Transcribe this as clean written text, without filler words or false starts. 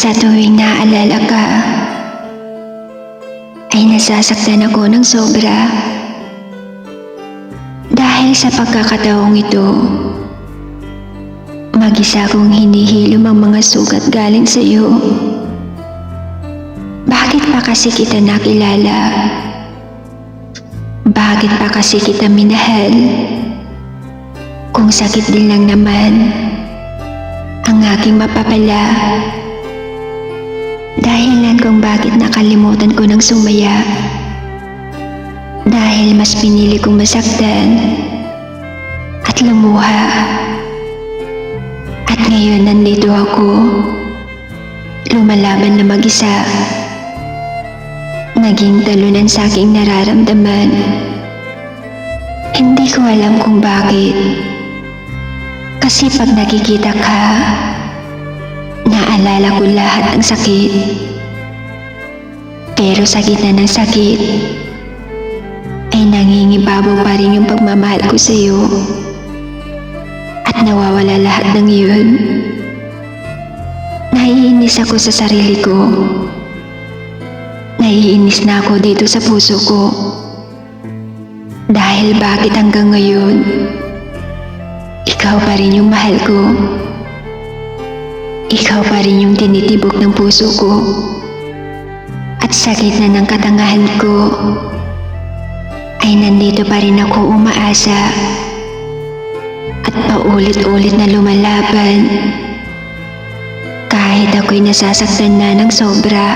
Sa tuwing naaalala ka, ay nasasaktan ako ng sobra. Dahil sa pagkakataong ito, mag-isa kong hinihilom ang mga sugat galing sa iyo. Bakit pa kasi kita nakilala? Bakit pa kasi kita minahal? Kung sakit din lang naman ang aking mapapala. Dahilan kung bakit nakalimutan ko ng sumaya. Dahil mas pinili kong masaktan at lumuha. At ngayon nandito ako, lumalaban na mag-isa. Naging talunan sa aking nararamdaman. Hindi ko alam kung bakit. Kasi pag nakikita ka, naalala ko lahat ng sakit. Pero sa gitna ng sakit, ay nangingibabaw pa rin yung pagmamahal ko sa iyo. At nawawala lahat ng yun. Naiinis ako sa sarili ko. Naiinis na ako dito sa puso ko. Dahil bakit hanggang ngayon, ikaw pa rin yung mahal ko. Ikaw pa rin yung tinitibok ng puso ko. At sa gitna ng katangahan ko, ay nandito pa rin ako umaasa. At paulit-ulit na lumalaban. Kahit ako'y nasasaktan na ng sobra.